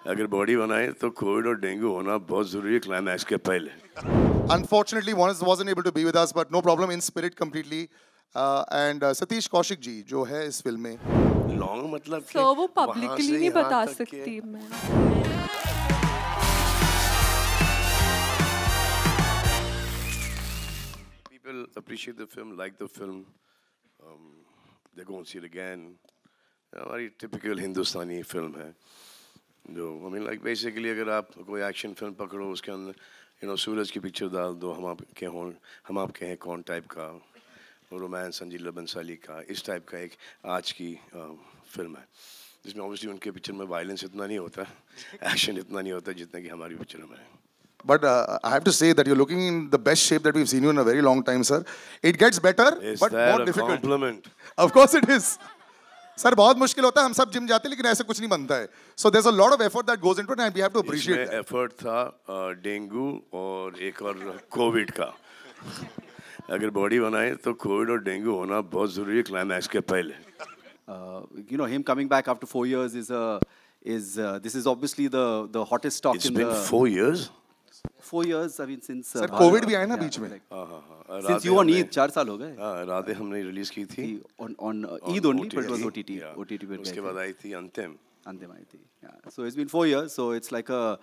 अगर बॉडी बनाए तो कोविड और डेंगू होना बहुत जरूरी है क्लाइमैक्स के पहले. Unfortunately, wasn't able to be with us, but no problem, in spirit completely. And Satish Kaushik जी जो है इस फिल्म में. लॉन्ग मतलब कि वो वहाँ पब्लिकली से नहीं यहाँ बता तक के- सकती मैं. People appreciate the film, like the film. They go and see it again. हमारी typical हिंदुस्तानी फिल्म है. जो I mean like basically अगर आप कोई एक्शन फिल्म पकड़ो उसके अंदर सूरज की पिक्चर डाल दो हम आपके हैं कौन टाइप का रोमांस संजीला बंसाली का इस टाइप का एक आज की फिल्म है जिसमें ऑब्वियसली उनके पिक्चर में वायलेंस इतना नहीं होता एक्शन इतना नहीं होता जितना कि हमारी पिक्चर में है. But I have to say that you're looking in the best shape that we've seen you in a very long time, sir. It gets better, Is but that more a difficult. compliment? Of course it is. Sir, बहुत मुश्किल होता है हम सब gym जाते हैं लेकिन ऐसे कुछ नहीं बनता है. So there's a lot of effort that goes into it and we have to appreciate इसमें that. एफर्ट था डेंगू और एक और कोविड का. अगर बॉडी बनाए तो कोविड और डेंगू होना बहुत जरूरी है क्लाइमैक्स के पहले. Him coming back after 4 years this is obviously the hottest talk It's in been the 4 years. 4 years. I mean since Sir, COVID भी आया ना बीच में. Since you on Eid 4 साल हो गए. हाँ राधे हमने रिलीज की थी. On Eid only, but it was OTT. Yeah. OTT पे उसके बाद आई थी अंतिम. अंतिम आई थी. Yeah. So it's been 4 years. So it's like a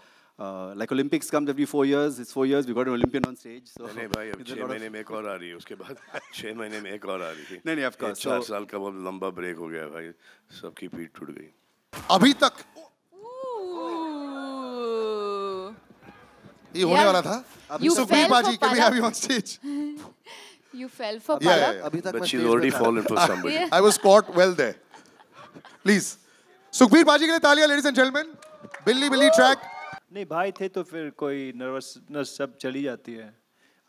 like Olympics comes every 4 years. It's 4 years. We got an Olympian on stage. So नहीं भाई अब 6 महीने में एक और आ रही है उसके बाद 6 महीने में एक और आ रही थी. नहीं of course. 4 साल का बहुत लंबा ब्रेक हो गया भाई सबकी पीठ टूट गई. अभी तक ये होने वाला था. You सुखबीर fell बाजी, for can we have you on stage? You fell for Yeah, Palak. yeah. अभी तक But मैं she's stage already पे था. fallen for somebody. I was caught well there. Please. Sukhbir बाजी के लिए तालियां, ladies and gentlemen. बिल्ली ट्रैक. नहीं भाई थे तो फिर कोई नर्वसनेस सब चली जाती है.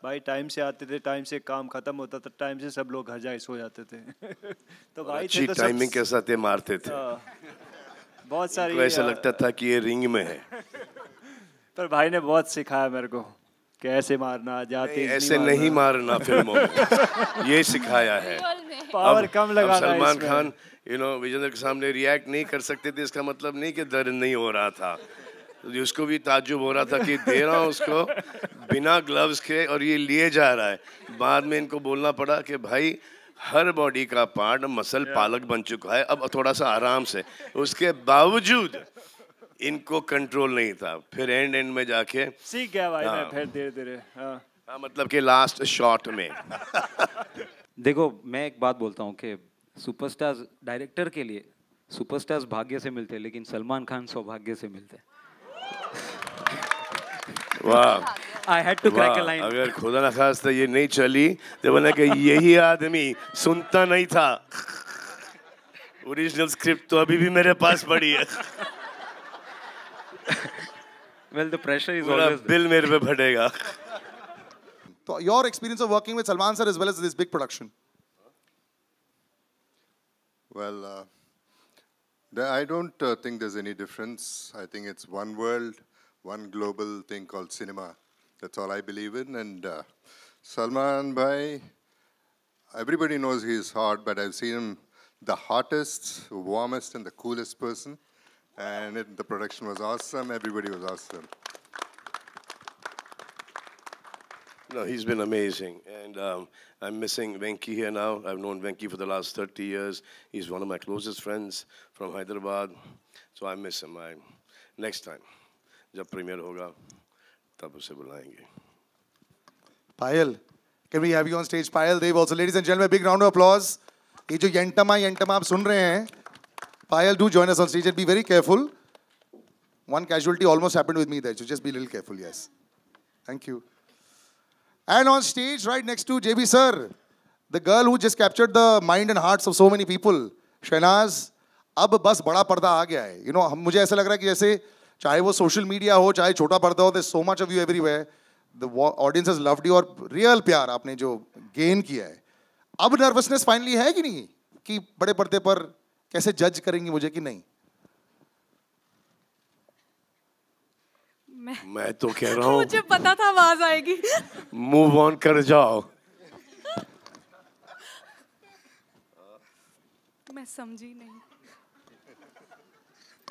भाई टाइम से आते थे, टाइम से काम खत्म होता था, टाइम से सब लोग घर जाके सो जाते थे. तो भाई अच्छी थे तो टाइमिंग के साथ ये मारते थे. बहुत सारी तो ऐसा लगता था कि ये रिंग में है. पर भाई ने बहुत सिखाया मेरे को कैसे मारना जाते ऐसे नहीं मारना फिल्मों में ये सिखाया है. पावर कम लगाना है सलमान इसमें. खान विजेंद्र के सामने रिएक्ट नहीं कर सकते थे इसका मतलब नहीं कि दर्द नहीं हो रहा था. उसको भी ताज्जुब हो रहा था कि दे रहा हूँ उसको बिना ग्लव्स के और ये लिए जा रहा है. बाद में इनको बोलना पड़ा कि भाई हर बॉडी का पार्ट मसल पालक बन चुका है अब थोड़ा सा आराम से. उसके बावजूद इनको कंट्रोल नहीं था. फिर एंड में जाके सीख गया भाई मैं फिर धीरे-धीरे. हाँ मतलब कि लास्ट शॉट में. देखो मैं एक बात बोलता हूँ कि सुपरस्टार्स डायरेक्टर के लिए सुपरस्टार्स भाग्य से मिलते हैं लेकिन सलमान खान सौभाग्य से मिलते हैं. वाह. I had to crack a line. अगर खुदा न खास्ता ये नहीं चली तो बोला कि यही आदमी सुनता नहीं था. ओरिजिनल स्क्रिप्ट तो अभी भी मेरे पास पड़ी है. Well, the pressure is पूरा always there. बिल मेरे पे फटेगा. So your experience of working with Salman sir as well as this big production. Well, I don't think there's any difference. I think it's one world, one global thing called cinema. That's all I believe in. And Salman Bhai, everybody knows he's hot, but I've seen him the hottest, warmest, and the coolest person. And the production was awesome. Everybody was awesome. No, he's been amazing. And I'm missing Venki here now. I've known Venki for the last 30 years. He's one of my closest friends from Hyderabad. So I miss him. Next time, जब premiere होगा, तब उसे बुलाएंगे. Payal, can we have you on stage? Payal Dev also. Ladies and gentlemen, big round of applause. ये जो यंटमा आप सुन रहे हैं, Payal, do join us on stage and be very careful. One casualty almost happened with me there, so just be a little careful, yes. Thank you. And on stage, right next to JB sir, the girl who just captured the mind and hearts of so many people, Shehnaz, अब बस बड़ा पर्दा आ गया है. You know, मुझे ऐसा लग रहा है कि जैसे चाहे वो सोशल मीडिया हो, चाहे छोटा पर्दा हो, there's so much of you everywhere. The audience has loved you और real प्यार आपने जो gain किया है. अब nervousness finally है कि नहीं? कि बड़े पर्दे पर कैसे जज करेंगी मुझे कि नहीं? मैं तो कह रहा हूँ मुझे पता था आवाज आएगी. मूव ऑन कर जाओ. मैं समझी नहीं.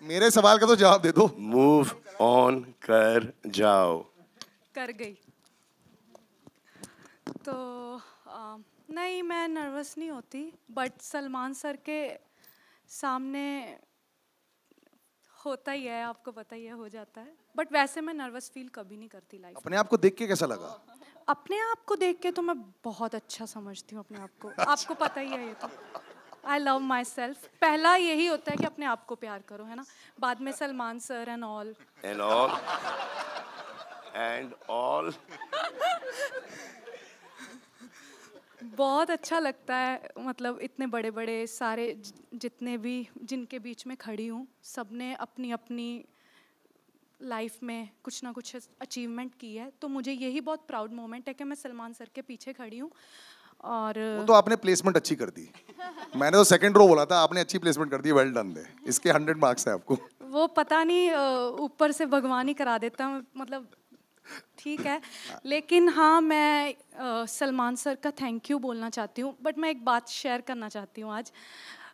मेरे सवाल का तो जवाब दे दो. मूव ऑन कर जाओ. कर गई. तो नहीं, मैं नर्वस नहीं होती, बट सलमान सर के सामने होता ही है, आपको पता ही है, हो जाता है. बट वैसे मैं नर्वस फील कभी नहीं करती लाइफ. अपने आप को देख के कैसा लगा? अपने आप को देख के तो मैं बहुत अच्छा समझती हूँ अपने आप को. आपको पता ही है ये तो. I love my self. पहला यही होता है कि अपने आप को प्यार करो, है ना. बाद में Salman sir and all. And all. And all. बहुत अच्छा लगता है, मतलब इतने बड़े बड़े सारे जितने भी जिनके बीच में खड़ी हूँ, सबने अपनी अपनी लाइफ में कुछ ना कुछ अचीवमेंट की है. तो मुझे यही बहुत प्राउड मोमेंट है कि मैं सलमान सर के पीछे खड़ी हूँ. और वो तो आपने प्लेसमेंट अच्छी कर दी. मैंने तो सेकंड रो बोला था, आपने अच्छी प्लेसमेंट कर दी. Well done they. इसके 100 मार्क्स है आपको. वो पता नहीं ऊपर से भगवान ही करा देता है, मतलब ठीक है. लेकिन हाँ, मैं सलमान सर का थैंक यू बोलना चाहती हूँ. बट मैं एक बात शेयर करना चाहती हूँ आज.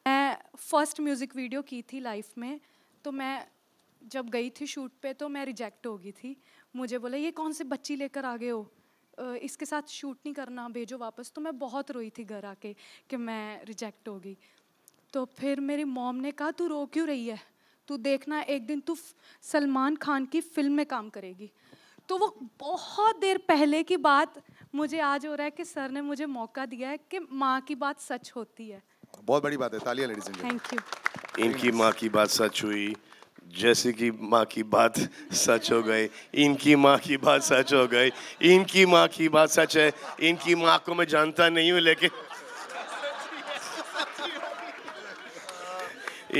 मैं फर्स्ट म्यूज़िक वीडियो की थी लाइफ में. तो मैं जब गई थी शूट पे तो मैं रिजेक्ट हो गई थी. मुझे बोला ये कौन से बच्ची लेकर आ गए हो, इसके साथ शूट नहीं करना, भेजो वापस. तो मैं बहुत रोई थी घर आके कि मैं रिजेक्ट हो गई. तो फिर मेरी मॉम ने कहा तू रो क्यों रही है, तू देखना एक दिन तू सलमान खान की फिल्म में काम करेगी. तो वो बहुत देर पहले की बात मुझे आज हो रहा है कि सर ने मुझे मौका दिया है कि माँ की बात सच होती है. बहुत बड़ी बात है. तालियां ladies and gentleman. Thank you. इनकी माँ की बात सच हुई, जैसे कि माँ की बात सच हो गई. इनकी माँ की बात सच हो गई. इनकी माँ की बात सच है. इनकी माँ को मैं जानता नहीं हूँ, लेकिन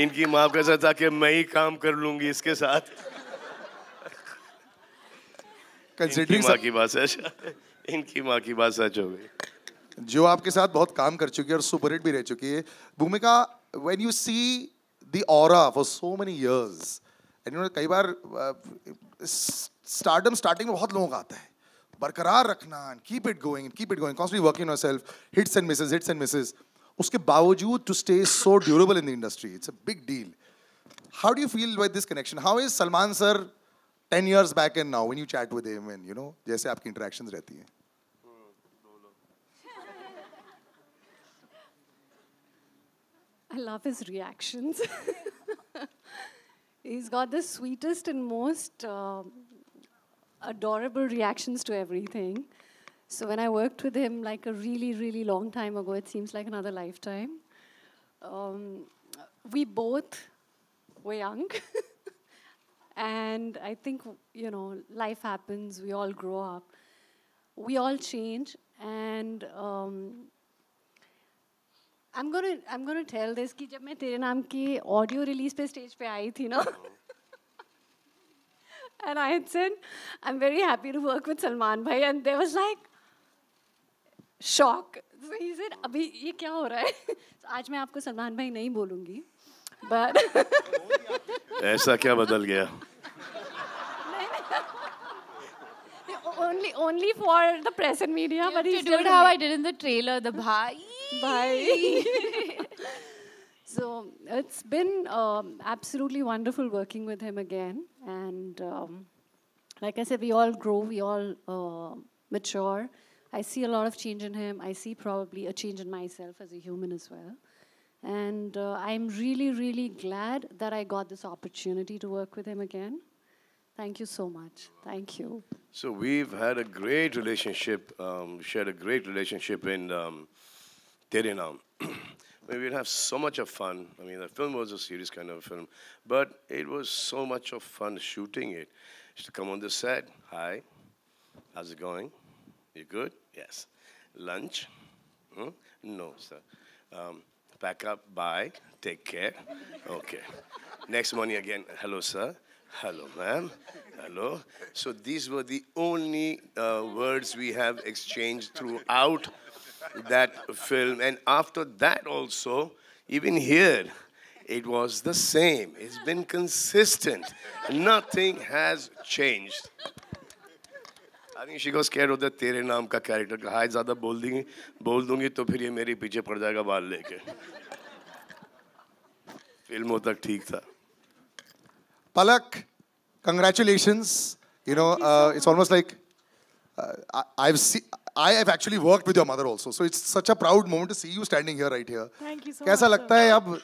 इनकी माँ को ऐसा था कि मैं ही काम कर लूंगी इसके साथ. इनकी कंसीडरिंग माँ की बात सच, इनकी माँ की बात सच हो गई. जो आपके साथ बहुत काम कर चुकी है और सुपरहिट भी रह चुकी है. भूमिका, when you see the aura for so many years, and you know कई बार स्टार्टम स्टार्टिंग में बहुत लोगों का आता है, बरकरार रखना, keep it going, constantly working yourself, hits and misses. उसके बावजूद to stay so durable in the industry, it's a big deal. How do you feel with this connection? How is Salman sir 10 years back and now when you chat with him and you know जैसे आपकी interactions रहती हैं? I love his reactions. He's got the sweetest and most adorable reactions to everything. So when I worked with him like a really, really long time ago, it seems like another lifetime. We both were young. And I think, you know, life happens, we all grow up. We all change. And I'm gonna tell this कि जब मैं तेरे नाम की audio release पे stage पे आई थी ना, and I had said, I'm very happy to work with Salman bhai, and there was like shock. So he said, अभी ये क्या हो रहा है? So आज मैं आपको सलमान भाई नहीं बोलूँगी, but ऐसा क्या बदल गया? only for the press and media, but You he's do it still how I did in the trailer, the bhai. Bye. So it's been absolutely wonderful working with him again. And like I said, we all grow, we all mature. I see a lot of change in him. I see probably a change in myself as a human as well. And I'm really, really glad that I got this opportunity to work with him again. Thank you so much. Thank you. So we've had a great relationship, shared a great relationship in Tere Naam. We'd have so much of fun. I mean, the film was a serious kind of film, but it was so much of fun shooting it. Used to come on the set. Hi, how's it going? You good? Yes. Lunch? No, sir. Pack up, bye, take care. Okay. Next morning again, hello, sir. Hello, ma'am. Hello. So these were the only words we have exchanged throughout that film. And after that also, even here, it was the same. It's been consistent. Nothing has changed. I think she got scared of the तेरे नाम का character. हाय ज़्यादा बोल दूँगी तो फिर ये मेरे पीछे पड़ जाएगा बाल लेके. फिल्मों तक ठीक था. Palak, congratulations. It's almost like I have actually worked with your mother also. So it's such a proud moment to see you standing here right here. Thank you so कैसा much, लगता है अब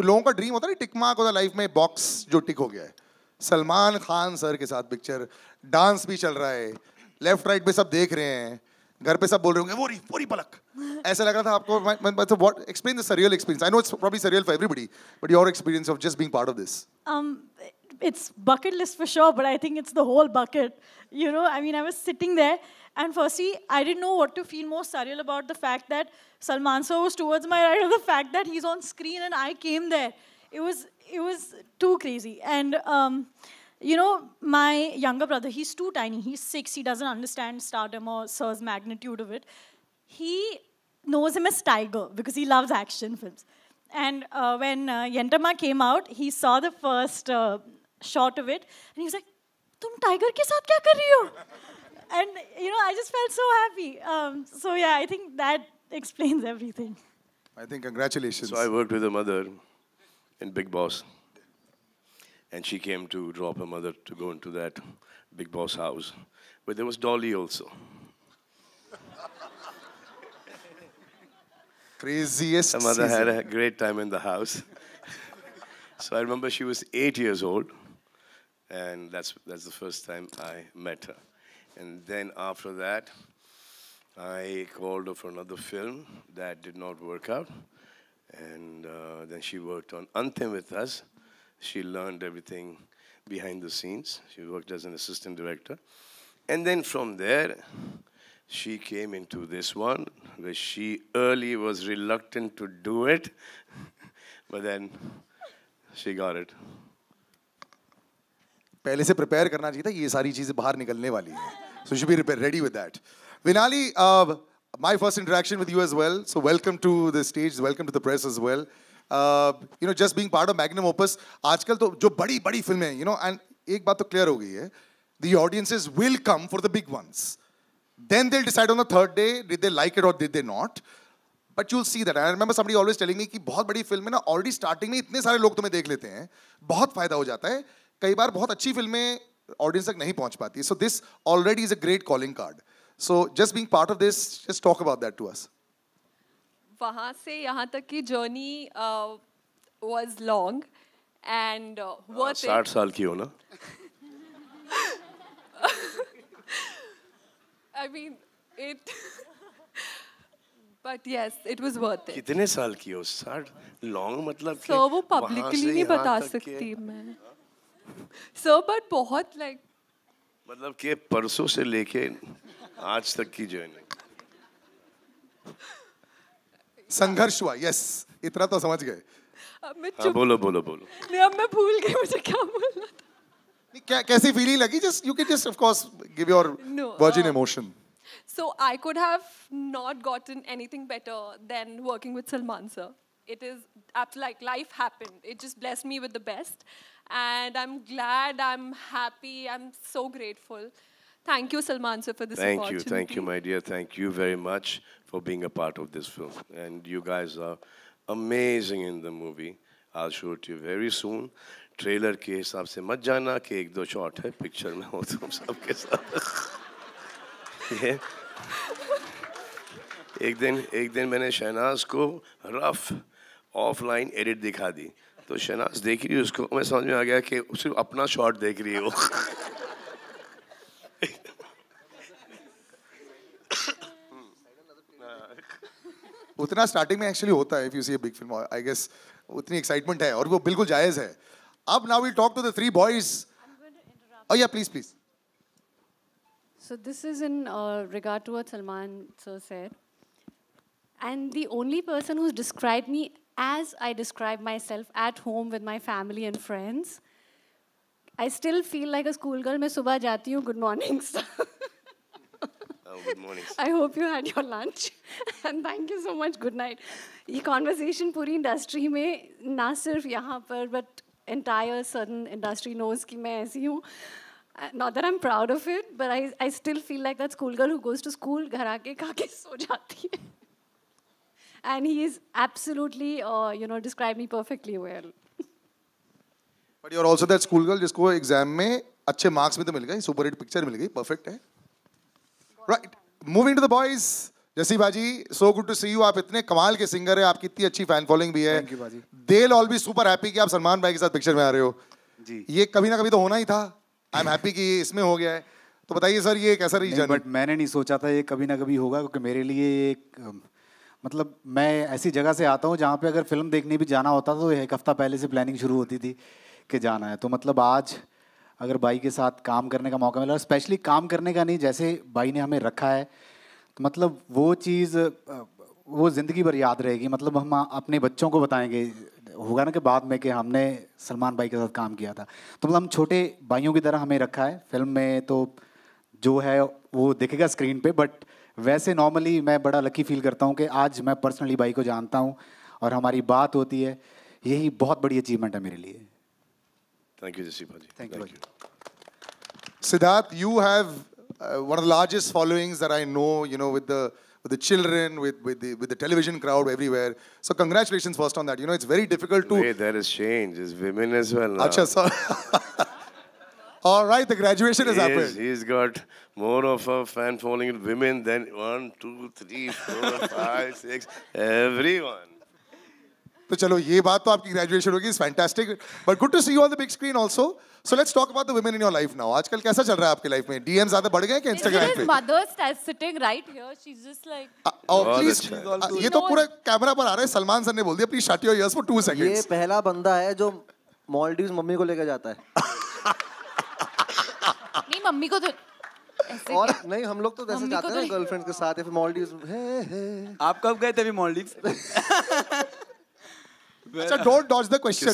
लोगों का ड्रीम होता है ना tick mark होता है लाइफ में बॉक्स जो टिक हो गया है सलमान खान सर के साथ पिक्चर डांस भी चल रहा है लेफ्ट राइट पे सब देख रहे हैं घर पे सब बोल रहे होंगे वो रही पलक ऐसा लग रहा था आपको what explain the surreal experience I know it's probably surreal for everybody but your experience of just being part of this It's bucket list for sure, but I think it's the whole bucket. I mean, I was sitting there, and firstly, I didn't know what to feel more surreal about the fact that Salman sir was towards my right, or the fact that he's on screen and I came there. It was too crazy. And my younger brother, he's too tiny. He's 6. He doesn't understand stardom or sir's magnitude of it. He knows him as Tiger because he loves action films. And when Yentama came out, he saw the first shot of it, and he was like, "Tum tiger ke saath kya kar rahi ho?" And I just felt so happy. So yeah, I think that explains everything. I think congratulations. So I worked with her mother in Big Boss, and she came to drop her mother to go into that Big Boss house, but there was Dolly also. Craziest. Her mother season. had a great time in the house. So I remember she was 8 years old, and that's the first time I met her. And then after that, I called her for another film that did not work out. And then she worked on Anthem with us. She learned everything behind the scenes. She worked as an assistant director. And then from there, she came into this one, where she early was reluctant to do it. But then she got it. पहले से prepare करना चाहिए था ये सारी चीजें बाहर निकलने वाली हैं so you should be ready with that Vinali my first interaction with you as well so welcome to the stage welcome to the press as well just being part of Magnum Opus आजकल तो जो बड़ी फिल्में हैं and एक बात तो clear हो गई है the audiences will come for the big ones then they'll decide on the third day did they like it or did they not But you'll see that. I remember somebody always telling me कि बहुत बड़ी film में ना already starting में इतने सारे लोग तुम्हें देख लेते हैं बहुत फायदा हो जाता है कई बार बहुत अच्छी फिल्में ऑडियंस तक नहीं पहुंच पाती so this already is a great calling card so just being part of this just talk about that to us वहाँ से यहाँ तक की journey was long and worth it 60 साल की हो ना I mean it but yes it was worth it कितने साल की हो 60 लॉन्ग मतलब so वो publicly नहीं बता सकती मैं so but बहुत like मतलब कि परसों से लेके आज तक की जर्नी संघर्ष हुआ यस इतना तो समझ गए अब मैं हाँ बोलो नहीं अब मैं भूल गई मुझे क्या बोलना था कैसी फीलिंग लगी just you can just of course give your virgin emotion So I could have not gotten anything better than working with Salman sir. It is like life happened. It just blessed me with the best. And I'm glad, I'm happy, I'm so grateful. Thank you, Salman sir, for this opportunity. Thank you, my dear. Thank you very much for being a part of this film. And you guys are amazing in the movie. I'll show it to you very soon. Trailer के हिसाब से मत जाना कि 1-2 shot है picture में हो तुम सबके साथ ये एक दिन मैंने शहनाज को रफ ऑफलाइन एडिट दिखा दी तो शहनाज देख रही है उसको मैं समझ में आ गया कि सिर्फ अपना शॉट देख रही है वो उतना स्टार्टिंग में एक्चुअली होता है if you see a big film I guess उतनी एक्साइटमेंट है और वो बिल्कुल जायज है अब now we talk to the three boys oh yeah please So this is in regard to what Salman sir said. And the only person who's described me as I describe myself at home with my family and friends, I still feel like a schoolgirl. मैं सुबह जाती हूँ, good morning sir. Good morning. I hope you had your lunch. And thank you so much, good night. ये conversation पूरी industry में, ना सिर्फ यहाँ पर, but entire certain industry knows कि मैं ऐसी हूँ. Not that I'm proud of it, but I still feel like that schoolgirl who goes to school, घर आके खा के सो जाती है. And he is absolutely, described me perfectly well. But you are also that school girl जिसको exam में अच्छे marks भी तो मिल गए, सुपर हिट पिक्चर मिल गई, परफेक्ट है. Right, moving to the boys. Jassi baaji, so good to see you. आप इतने कमाल के सिंगर है, आपकी इतनी अच्छी फैन फॉलोइंग भी है. थैंक यू बाजी. They will all be super happy कि आप सलमान भाई के साथ पिक्चर में आ रहे हो जी. ये कभी ना कभी तो होना ही था. आई एम हैप्पी कि ये इसमें हो गया है. तो बताइए सर, ये कैसा रीजन? बट मैंने नहीं सोचा था ये कभी ना कभी होगा, क्योंकि मेरे लिए एक मतलब मैं ऐसी जगह से आता हूँ जहाँ पे अगर फिल्म देखने भी जाना होता तो एक हफ्ता पहले से प्लानिंग शुरू होती थी कि जाना है. तो मतलब आज अगर भाई के साथ काम करने का मौका मिला, स्पेशली काम करने का नहीं, जैसे भाई ने हमें रखा है, तो मतलब वो चीज़ वो ज़िंदगी भर याद रहेगी. मतलब हम अपने बच्चों को बताएंगे, होगा ना कि बाद में कि हमने सलमान भाई के साथ काम किया था. तो मतलब हम छोटे भाइयों की तरह हमें रखा है फिल्म में. तो जो है वो दिखेगा स्क्रीन पे, बट वैसे नॉर्मली मैं बड़ा लकी फील करता हूँ कि आज मैं पर्सनली भाई को जानता हूँ और हमारी बात होती है. यही बहुत बड़ी अचीवमेंट है मेरे लिए. Thank you, Jesse Bhaji. Thank you. Siddharth, you have one of the largest followings that I know, you know, with the children, with the television crowd everywhere. So congratulations first on that. You know, it's very difficult to... Wait, there is change. There's women as well now. Acha, so all right, the graduation has happened. He's got more of a fan following with women than 1, 2, 3, 4, 5, 6, everyone. तो चलो ये बात तो आपकी graduation होगी, is fantastic. But good to see you on the big screen also. So let's talk about the women in your life now. आजकल कैसा चल रहा है आपकी लाइफ में? डीएम ज्यादा बढ़ गए कि इंस्टाग्राम पे? Mother sitting right here. She's just like. Please, ये तो पूरा कैमरा पर आ रहा है. सलमान सर ने बोल दिया please shut your ears for 2 seconds. ये पहला बंदा है जो मालदीव्स मम्मी को लेकर जाता है. नहीं, मम्मी को तो और नहीं, हम लोग तो जैसे जाते हैं ना गर्लफ्रेंड्स के साथ या फिर मालदीव्स. आप कब गए थे अभी मालदीव्स? अच्छा, डोंट डॉज द क्वेश्चन.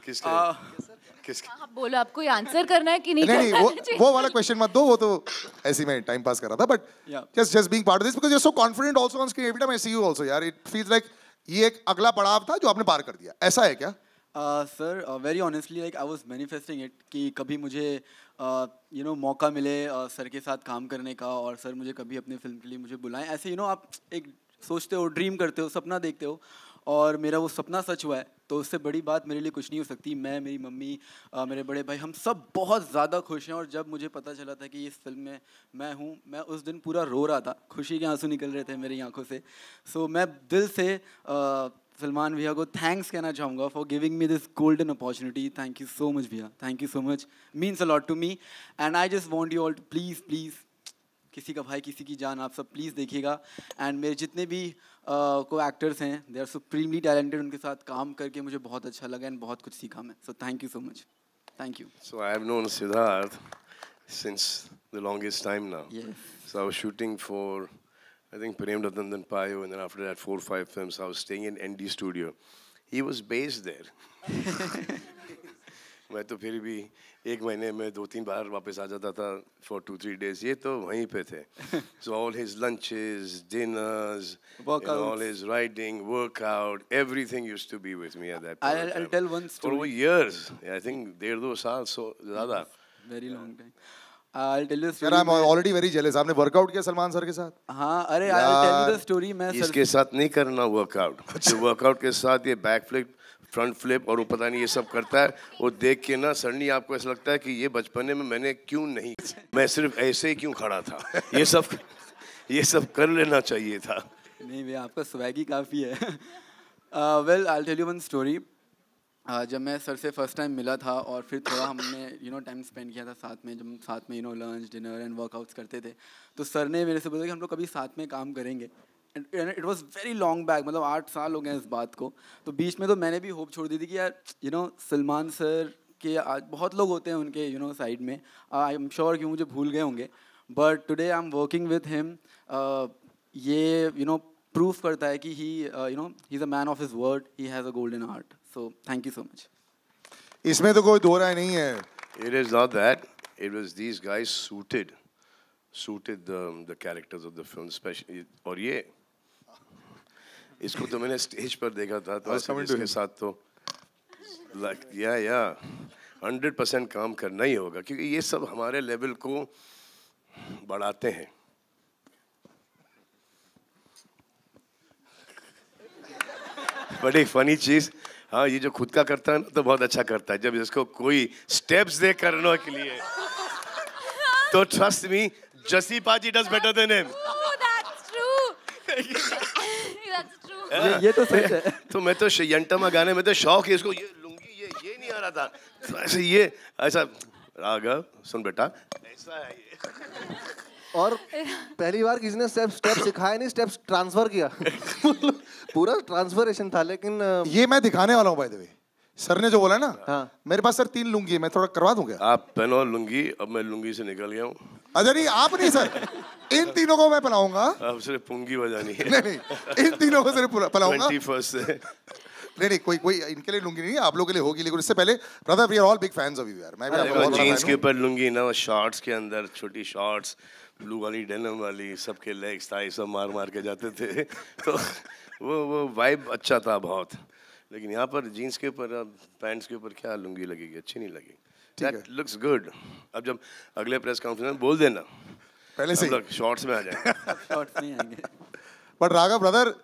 किसके? आप बोलो, आपको ये आंसर करना है कि नहीं? नहीं, वो वाला क्वेश्चन मत दो. वो तो ऐसे मैं टाइम पास कर रहा था. But just being part of this because you are so confident also on screen. Every time I see you also यार, इट फील्स लाइक ये एक अगला पड़ाव था जो आपने पार कर दिया. ऐसा है क्या? Sir very honestly like I was manifesting it कि कभी मुझे यू नो मौका मिले सर के साथ काम करने का, और सर मुझे कभी अपने फिल्म के लिए मुझे बुलाएं. ऐसे यू नो आप एक सोचते हो, ड्रीम करते हो, सपना देखते हो, और मेरा वो सपना सच हुआ है. तो उससे बड़ी बात मेरे लिए कुछ नहीं हो सकती. मैं, मेरी मम्मी, मेरे बड़े भाई, हम सब बहुत ज़्यादा खुश हैं. और जब मुझे पता चला था कि इस फिल्म में मैं हूँ, मैं उस दिन पूरा रो रहा था. खुशी के आंसू निकल रहे थे मेरी आंखों से. सो मैं दिल से सलमान भैया को थैंक्स कहना चाहूँगा for giving me this golden opportunity. Thank you so much भैया, thank you so much. Means a lot to me. And I just want you all to please please, किसी का भाई किसी की जान, आप सब प्लीज़ देखिएगा. एंड मेरे जितने भी को एक्टर्स हैं, दे आर सुप्रीमली टैलेंटेड. उनके साथ काम करके मुझे बहुत अच्छा लगा एंड बहुत कुछ सीखा मैं. सो thank you so much. Thank you. So I have known Siddharth since the longest time now. Yes. So I was shooting for, I think, Prem Ratan then Payo, and then after that 4 or 5 films. I was staying in ND studio. He was based there. मैं तो फिर भी 1 महीने में 2-3 बार वापस आ जाता था for 2-3 days. ये तो वहीं पे थे. So all his lunches, dinners, and all his writing, workout, everything used to be with me at that point. I'll tell one story. For over years. I think 1.5-2 साल so ज़्यादा. Very long time. I'll tell you a story. यार, I'm already very jealous. आपने workout किया Salman sir के साथ? हाँ, अरे I'll tell you the story. मैं इसके साथ नहीं करना वर्कआउट. जो वर्कआउट के साथ ये बैक फ्लिप, फ्रंट फ्लिप और वो पता नहीं ये सब करता है, वो देख के ना सडनली आपको ऐसा लगता है कि ये बचपने में मैंने क्यों नहीं, मैं सिर्फ ऐसे ही क्यों खड़ा था. ये सब कर लेना चाहिए था. नहीं भैया, आपका स्वैग ही काफ़ी है. Well I will tell you one story. जब मैं सर से फर्स्ट टाइम मिला था और फिर थोड़ा हमने यू नो टाइम स्पेंड किया था साथ में, जब हम साथ में you know lunch, dinner and workouts करते थे, तो सर ने मेरे से बोला कि हम लोग कभी साथ में काम करेंगे. It was very long back, मतलब 8 साल हो गए इस बात को. तो बीच में तो मैंने भी होप छोड़ दी थी कि यार यू नो सलमान सर के आज बहुत लोग होते हैं उनके यू नो साइड में, आई एम श्योर कि मुझे भूल गए होंगे, but today I am working with him. ये यू नो प्रूफ करता है कि he you know he is a man of his word, he has a golden heart. So thank you so much. इसमें तो कोई दो राय नहीं है. It is not that. It was these guys suited the characters of the film, especially. और ये इसको तो मैंने स्टेज पर देखा था, तो इसके साथ तो like yeah 100% काम करना ही होगा, क्योंकि ये सब हमारे लेवल को बढ़ाते हैं. बट एक फनी चीज़, हाँ ये जो खुद का करता है ना तो बहुत अच्छा करता है, जब इसको कोई स्टेप्स दे करने के लिए तो ट्रस्ट मी जसी पाजी does better than him. That's true. That's true. ये तो सच है। तो मैं तो यंटमा गाने में तो शौक है इसको, ये लुंगी ये नहीं आ रहा था, तो ऐसे ये ऐसा राघव सुन बेटा ऐसा है ये। और पहली बार किसी ने स्टेप सिखाया नहीं, स्टेप्स ट्रांसफर किया। पूरा ट्रांसफरेशन था। लेकिन ये मैं दिखाने वाला हूँ बाय द वे, सर ने जो बोला ना। हाँ। मेरे पास सर 3 लुंगी है, मैं थोड़ा करवा दूं क्या? आप पहनो लुंगी, अब मैं लुंगी से निकल गया हूँ। अच्छा नहीं आप नहीं सर, इन तीनों को मैं पहनाऊंगा। अब सिर्फ पुंगी बजानी है। नहीं इन तीनों को सिर्फ पहनाऊंगा। 21st से नहीं कोई इनके लिए लुंगी नहीं है, आप लोगों के लिए होगी। लेकिन इससे पहले brother we are all big fans of you यार। मैं भी आपका बहुत बड़ा जीन्स fan के हूं। ऊपर लुंगी ना, शॉर्ट्स के अंदर छोटी शॉर्ट्स, ब्लू वाली डेनिम वाली, सबके लेग्स थाई सब मार मार के जाते थे। तो वो वाइब अच्छा था बहुत। लेकिन यहाँ पर जीन्स के ऊपर पैंट्स के ऊपर क्या लुंगी लगेगी, अच्छी नहीं लगेगी। That looks good. अब जब अगले प्रेस कॉन्फ्रेंस में बोल देना पहले से शॉर्ट्स में आ जाए। शॉर्ट्स नहीं आएंगे। But Raghav brother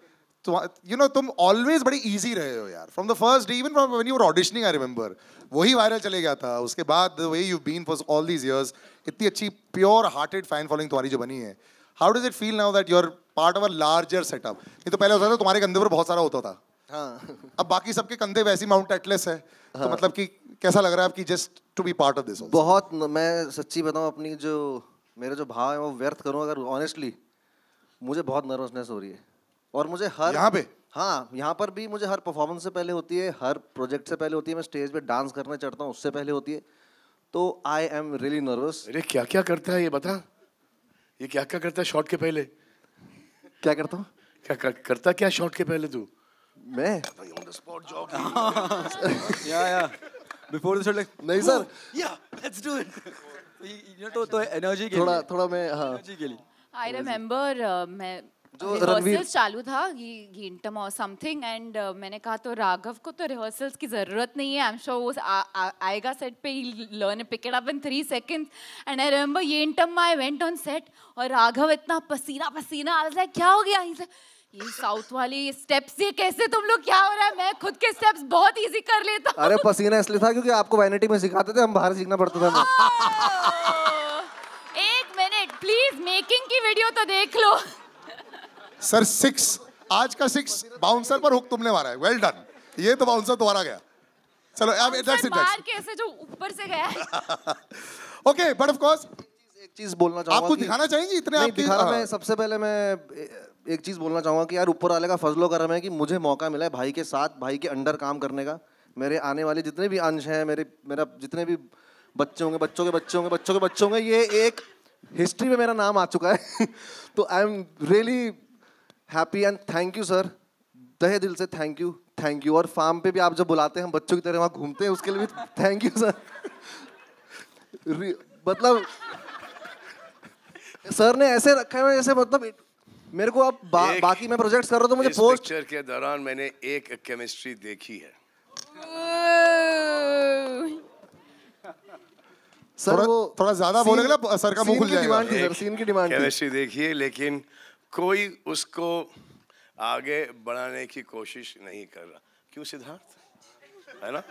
you know तुम ऑलवेज बड़ी इजी रहे हो यार, from the first day, even from when you were auditioning. I remember वही वायरल चले गया था, उसके बाद the way you been for all these years, इतनी अच्छी प्योर हार्टेड फैन फॉलोइंग तुम्हारी जो बनी है। How does it feel now that you are part of a larger setup? नहीं तो पहले होता था तुम्हारे कंधे पर बहुत सारा होता था। हाँ। अब बाकी सबके कंधे वैसी माउंट एटलस है। तो मतलब कि कैसा लग रहा है आपकी just to be part of this? बहुत, मैं सच्ची बताऊं, अपनी जो मेरे जो भाव है वो व्यर्थ करूं अगर ऑनेस्टली, मुझे बहुत नर्वसनेस हो रही है। और मुझे हर यहाँ पे, हाँ यहाँ पर भी मुझे हर परफॉर्मेंस से पहले होती है, हर प्रोजेक्ट से पहले होती है, मैं स्टेज पे डांस करने चढ़ता हूँ उससे पहले होती है। तो आई एम रियली नर्वस। अरे क्या क्या करता है ये बता, ये क्या क्या करता है शॉट के पहले? क्या करता हूँ? क्या करता क्या शॉट के पहले तू? मैं ऑन द स्पॉट जॉब। या बिफोर द शॉट लाइक नहीं सर, या लेट्स डू इट। तो एनर्जी के लिए थोड़ा मैं, हाँ एनर्जी के लिए। I remember मैं जो रणवीर रिहर्सल्स चालू था घंटम और समथिंग एंड मैंने कहा तो राघव को तो रिहर्सल्स की ज़रूरत नहीं है, आई एम श्योर वो आएगा सेट पे, ही learn pick it up in 3 seconds। And I remember घंटम I went on set और राघव इतना पसीना पसीना, आई वाज लाइक क्या हो गया? ये साउथ वाली स्टेप्स ये कैसे तुम लोग, क्या हो रहा है? मैं खुद के स्टेप्स बहुत इजी कर लेता हूं। अरे पसीना इसलिए था क्योंकि आपको वैनिटी में सिखाते थे, हम बाहर सीखना पड़ता था। एक मिनट प्लीज, मेकिंग की वीडियो तो देख लो। सर 6 आज का 6 बाउंसर पर हुक तुमने मारा है, वेल डन। ये तो बाउंसर तुम्हारा गया। चलो अब दैट्स इट। मार के ऐसे जो ऊपर से गया। ओके बट ऑफ कोर्स एक चीज बोलना चाहूंगा, आप कुछ दिखाना चाहेंगे? इतने नहीं आपके दिखाना, मैं सबसे पहले मैं एक चीज बोलना चाहूंगा कि यार ऊपर वाले का फजलो करम है कि मुझे मौका मिला है भाई के साथ, भाई के अंडर काम करने का। मेरे आने वाले जितने भी अंश हैं, मेरा जितने भी बच्चे होंगे, बच्चों के बच्चे होंगे, बच्चों के बच्चे होंगे, ये एक हिस्ट्री में मेरा नाम आ चुका है। तो I am really happy and thank you sir, तहे दिल से थैंक यू। और फार्म पे भी आप जब बुलाते हैं हम बच्चों की तरह वहाँ घूमते हैं, उसके लिए भी थैंक यू सर। मतलब सर ने ऐसे रखा है जैसे, मतलब मेरे को अब बाकी मैं प्रोजेक्ट्स कर रहा हूँ तो मुझे इस पोस्ट पिक्चर के दौरान मैंने एक केमिस्ट्री देखी है। सर वो थोड़ा ज्यादा बोलेगा ना सर का मुंह खुल जाएगा। सीन की डिमांड थी। केमिस्ट्री देखी है लेकिन कोई उसको आगे बढ़ाने की कोशिश नहीं कर रहा। क्यों सिद्धार्थ, है ना?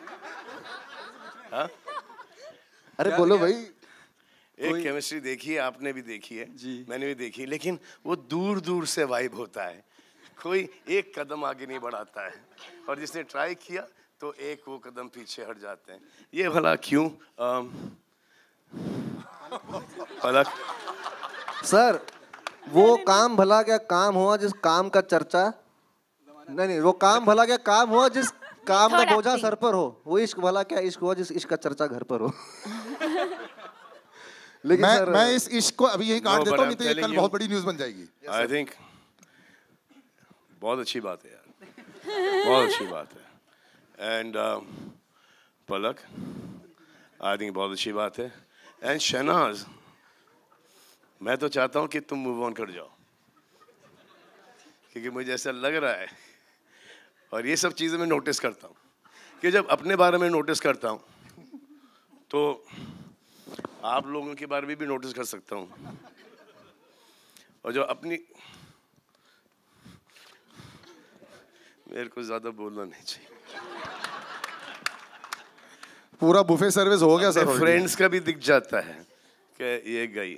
हाँ? अरे बोलो भाई। एक केमिस्ट्री देखी है, आपने भी देखी है, मैंने भी देखी है, लेकिन वो दूर दूर से वाइब होता है, कोई एक कदम आगे नहीं बढ़ाता है। और जिसने ट्राई किया तो एक वो कदम पीछे हट जाते हैं। ये भला क्यों? पलक सर वो काम भला क्या काम हुआ जिस काम का चर्चा, नहीं वो काम भला क्या काम हुआ जिस काम का बोझा सर पर हो, वो इश्क भला क्या इश्क हुआ जिस इश्क का चर्चा घर पर हो। लेकिन मैं इस इश्क को अभी यही काट देता हूँ, नहीं तो ये कल बहुत बड़ी न्यूज़ बन जाएगी। आई थिंक बहुत अच्छी बात है यार, बहुत अच्छी बात है। एंड पलक आई थिंक बहुत अच्छी बात है। एंड शहनाज, मैं तो चाहता हूँ कि तुम मूव ऑन कर जाओ, क्योंकि मुझे ऐसा लग रहा है, और ये सब चीज़ें मैं नोटिस करता हूँ कि जब अपने बारे में नोटिस करता हूँ तो आप लोगों के बारे में भी नोटिस कर सकता हूँ। और जो अपनी, मेरे को ज़्यादा बोलना नहीं चाहिए। पूरा बुफे सर्विस हो गया सर। फ्रेंड्स का भी दिख जाता है कि ये गई।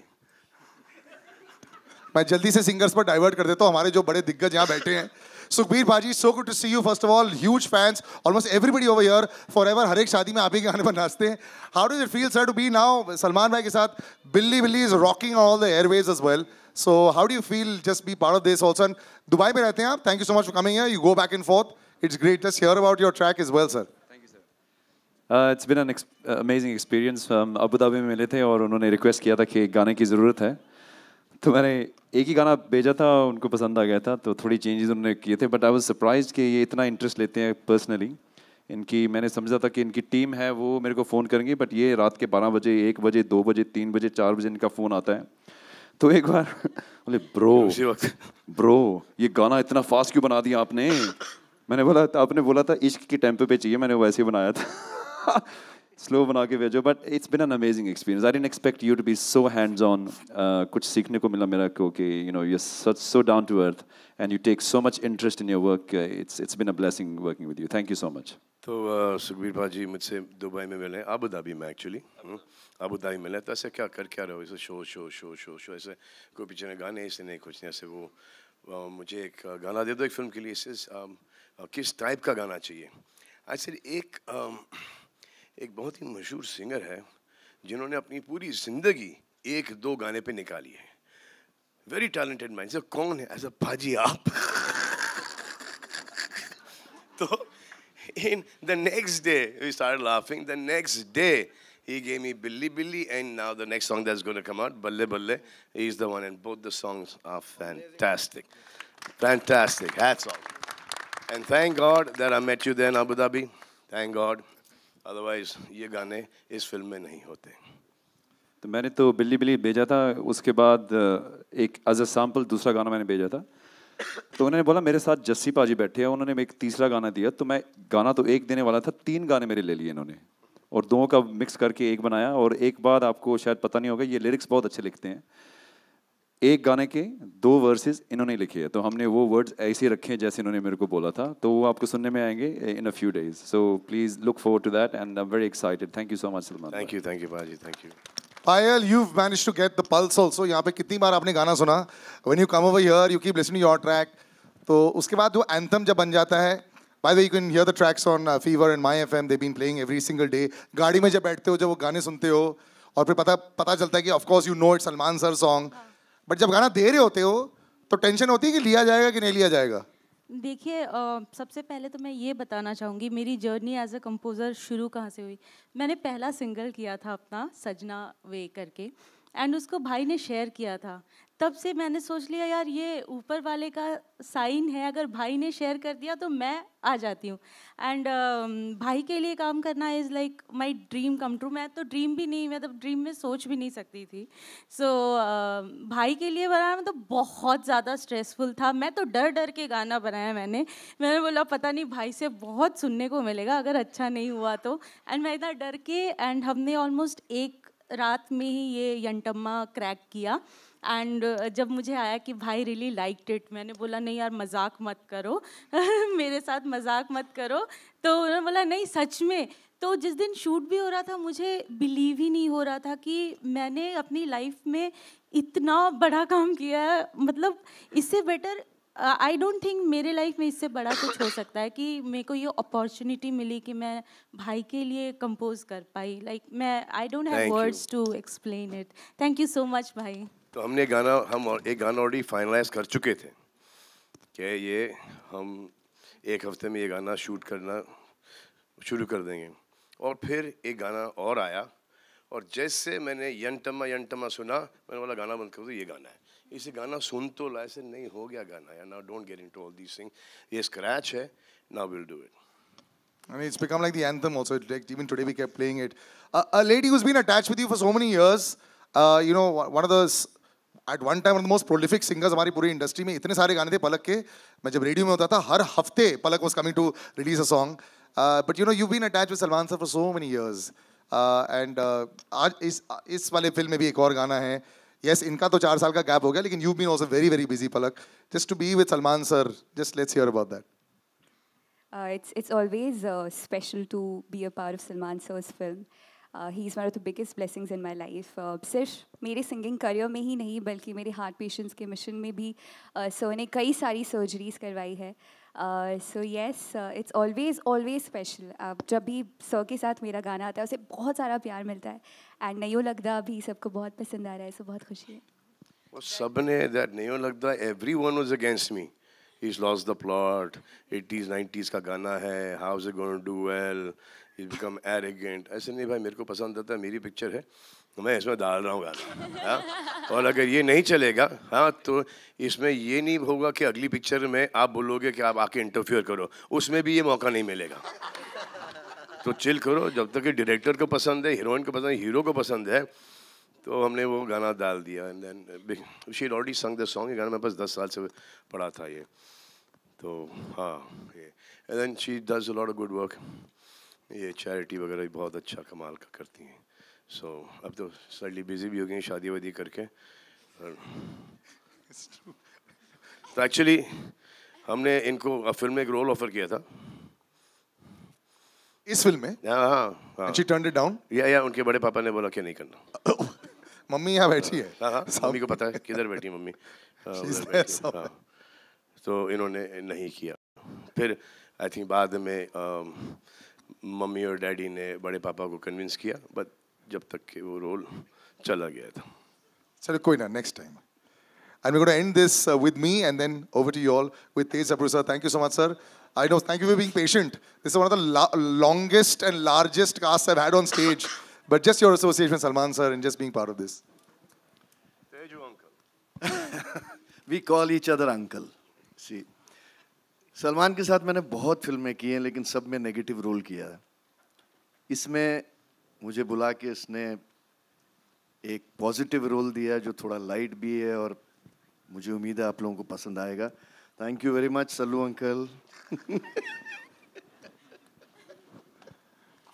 मैं जल्दी से सिंगर्स पर डाइवर्ट कर देता हूँ, हमारे जो बड़े दिग्गज यहाँ बैठे हैं। सुखबीर भाजी, so good to see you. First of all, huge fans. Almost everybody over here, forever. हर एक शादी में आप ही के गाने पर नाचते हैं. How does it feel, sir, to be now Salman भाई के साथ? Billy is rocking on all the airwaves as well. So how do you feel just be part of this also? And Dubai में रहते हैं आप. Thank you so much for coming here. You go back and forth. It's great. Let's hear about your track as well, sir. It's been an amazing experience. Abu Dhabi में मिले थे और उन्होंने request किया था कि गाने की ज़रूरत है, तो मैंने एक ही गाना भेजा था, उनको पसंद आ गया था, तो थोड़ी चेंजेस उन्होंने किए थे. बट आई वाज सरप्राइज्ड कि ये इतना इंटरेस्ट लेते हैं पर्सनली. इनकी मैंने समझा था कि इनकी टीम है वो मेरे को फ़ोन करेंगी, बट ये रात के 12 बजे, 1 बजे, 2 बजे, 3 बजे, 4 बजे इनका फ़ोन आता है. तो एक बार बोले ब्रो ये गाना इतना फास्ट क्यों बना दिया आपने? मैंने बोला आपने बोला था इश्क के टेम्पो पे चाहिए, मैंने वैसे ही बनाया था. स्लो बना के भेजो. But it's been an amazing experience. I didn't expect you to be so hands on. कुछ सीखने को मिला मेरा को कि you know you are so down to earth and you take so much interest in your work. It's been a blessing working with you. Thank you so much. तो सुखबीर भाजी मुझसे दुबई में मिले, अबू धाबी में actually Abu Dhabi मिले. तो ऐसे क्या रहे हो? ऐसे शो ऐसे कोई पीछे ने गाने ऐसे नहीं कुछ नहीं ऐसे. वो मुझे एक गाना दे दो एक फिल्म के लिए. किस टाइप का गाना चाहिए? ऐसे एक बहुत ही मशहूर सिंगर है जिन्होंने अपनी पूरी जिंदगी 1-2 गाने पे निकाली है. Very talented man. सर कौन है? ऐसा भाजी आप. तो in the next day we started laughing. The next day he gave me Billy and now the next song that's going to come out, Balle Balle, he's the one, and both the songs are fantastic. Hats off. And thank God that I met you there in Abu Dhabi. Thank God. Otherwise ये गाने इस film में नहीं होते. तो मैंने तो बिल्ली भेजा था. उसके बाद एक एज अ सैम्पल दूसरा गाना मैंने भेजा था. तो उन्होंने बोला मेरे साथ जस्सी पाजी बैठे हैं, उन्होंने एक तीसरा गाना दिया. तो मैं गाना तो एक देने वाला था, 3 गाने मेरे ले लिए इन्होंने और 2 का मिक्स करके एक बनाया. और एक बात आपको शायद पता नहीं होगा, ये लिरिक्स बहुत अच्छे लिखते हैं. एक गाने के 2 वर्सेस इन्होंने लिखे हैं, तो हमने वो वर्ड्स ऐसे रखे हैं जैसे इन्होंने मेरे को बोला था. तो वो आपको सुनने में आएंगे in a few days. So please look forward to that and I am very excited. Thank you so much Salman. Thank you भाजी. Thank you. Payal, you've managed to get the pulse also. यहाँ पे कितनी बार आपने गाना सुना? When you come over here, you keep listening to your track. तो उसके बाद वो anthem जब बन जाता है. By the way, you can hear the tracks on Fever and My FM. They've been playing every single day. गाड़ी में जब बैठते हो, जब वो गाने सुनते हो, और फिर पता चलता है कि of course you know it's Salman sir song. But जब गाना दे रहे होते हो, तो टेंशन होती है कि लिया जाएगा कि नहीं लिया जाएगा. देखिए सबसे पहले तो मैं ये बताना चाहूँगी मेरी जर्नी एज अ कंपोज़र शुरू कहाँ से हुई. मैंने पहला सिंगल किया था अपना सजना वे करके एंड उसको भाई ने शेयर किया था. तब से मैंने सोच लिया यार ये ऊपर वाले का साइन है, अगर भाई ने शेयर कर दिया तो मैं आ जाती हूँ. एंड भाई के लिए काम करना is like my dream come true. मैं तो ड्रीम भी नहीं, मैं तो ड्रीम में सोच भी नहीं सकती थी. सो भाई के लिए बनाना तो बहुत ज़्यादा स्ट्रेसफुल था. मैं तो डर के गाना बनाया. मैंने बोला पता नहीं भाई से बहुत सुनने को मिलेगा अगर अच्छा नहीं हुआ तो. एंड मैं इतना डर के एंड हमने ऑलमोस्ट एक रात में ही ये यंटम्मा क्रैक किया. एंड जब मुझे आया कि भाई रियली लाइक्ड इट, मैंने बोला नहीं यार मजाक मत करो मेरे साथ मजाक मत करो. तो उन्होंने बोला नहीं सच में. तो जिस दिन शूट भी हो रहा था मुझे बिलीव ही नहीं हो रहा था कि मैंने अपनी लाइफ में इतना बड़ा काम किया है. मतलब इससे बेटर आई डोंट थिंक मेरे लाइफ में इससे बड़ा कुछ हो सकता है कि मेरे को ये अपॉर्चुनिटी मिली कि मैं भाई के लिए कंपोज कर पाई. लाइक मैं I don't have words to explain it. Thank you so much भाई. तो हम एक गाना ऑलरेडी फाइनलाइज कर चुके थे कि ये हम 1 हफ्ते में ये गाना शूट करना शुरू कर देंगे. और फिर एक गाना और आया और जैसे मैंने यंटमा सुना मैंने बोला गाना बंद कर दो, ये गाना है. इसे गाना सुन तो ला, ऐसे नहीं हो गया गाना यार. Now don't get into all these things. ये स्क्रैच है. Now will do it. I mean, it's become like the anthem also. Like even today we kept playing it. A lady who's been attached with you for so many years. You know, one of the at one time one of the most prolific singers हमारी पूरी industry में. इतने सारे गाने थे पलक के. मैं जब रेडियो में होता था हर हफ्ते पलक was coming to release a song. But you know you've been attached with Salman sir for so many years. And आज इस वाले फिल्म में भी एक और गाना है. Yes, इनका तो 4 साल का गैप हो गया लेकिन you've been also very busy Palak. Just to be with Salman sir, just let's hear about that. It's always special to be a part of Salman sir's film. He's one of the biggest blessings in my life. सिर्फ मेरे singing career में ही नहीं बल्कि मेरे heart patients के mission में भी sir ने कई सारी सर्जरीज करवाई है. So yes, it's always special. जब भी सर के साथ मेरा गाना आता है उसे बहुत सारा प्यार मिलता है. एंड नहीं लगता भी सबको बहुत पसंद आ रहा है, सो बहुत खुशी है. सबने that नहीं लगता, everyone was against me. He's lost the plot. 80s 90s का गाना है. How is it going to do well? He's become arrogant. ऐसे नहीं भाई, मेरे को पसंद आता है, मेरी पिक्चर है, मैं इसमें डाल रहा हूँ गाना. हाँ? और अगर ये नहीं चलेगा, हाँ, तो इसमें ये नहीं होगा कि अगली पिक्चर में आप बोलोगे कि आप आके इंटरफियर करो, उसमें भी ये मौका नहीं मिलेगा. तो चिल करो, जब तक कि डायरेक्टर को पसंद है, हीरोइन को पसंद है, हीरो को पसंद है, तो हमने वो गाना डाल दिया. एंड देन शी ऑलरेडी संग द सॉन्ग. ये गाना मेरे पास 10 साल से पड़ा था ये. तो हाँ, ये and then she does a lot of good work. ये चैरिटी वगैरह भी बहुत अच्छा कमाल का करती हैं. सो अब तो स्लाइटली बिजी भी हो गई शादी वादी करके. तो एक्चुअली हमने इनको फिल्म में एक रोल ऑफर किया था. इस फिल्म में? हाँ. She turned it down? या उनके बड़े पापा ने बोला कि नहीं करना. मम्मी यहाँ बैठी है. हाँ, मम्मी को पता है किधर बैठी मम्मी. हाँ, तो इन्होंने नहीं किया. फिर आई थिंक बाद में मम्मी और डैडी ने बड़े पापा को कन्विंस किया, बट जब तक कि वो रोल चला गया था. चलो कोई ना, next time. And we're going to end this with me and then over to you all with Tej Sapru sir. Thank you so much, sir. I know, thank you for being patient. This is one of the longest and largest casts I've had on stage. But just your association with Salman sir and just being part of this. Teju uncle. We call each other uncle. See, Salman के साथ मैंने बहुत फिल्में की हैं, लेकिन सब में नेगेटिव रोल किया है. इसमें मुझे बुला के इसने एक पॉजिटिव रोल दिया जो थोड़ा लाइट भी है, और मुझे उम्मीद है आप लोगों को पसंद आएगा. Thank you very much Sallu uncle.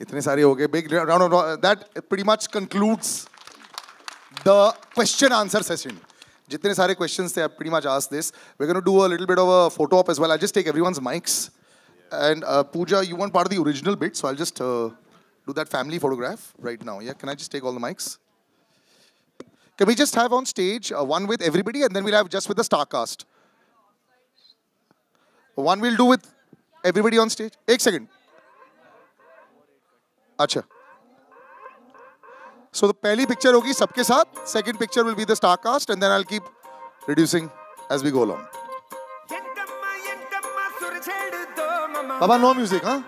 इतने सारे हो गए. Big round of that pretty much concludes the question answer session. जितने सारे questions थे, I pretty much asked this. We're going to do a little bit of a photo op as well. I'll just take everyone's mics. And Pooja, you weren't part of the original bit, so I'll just do that family photograph right now. Yeah, can I just take all the mics? Can we just have on stage one with everybody, and then we'll have just with the star cast? One we'll do with everybody on stage. एक second. अच्छा. So the पहली picture होगी सबके साथ. Second picture will be the star cast, and then I'll keep reducing as we go along. Baba, no music, huh?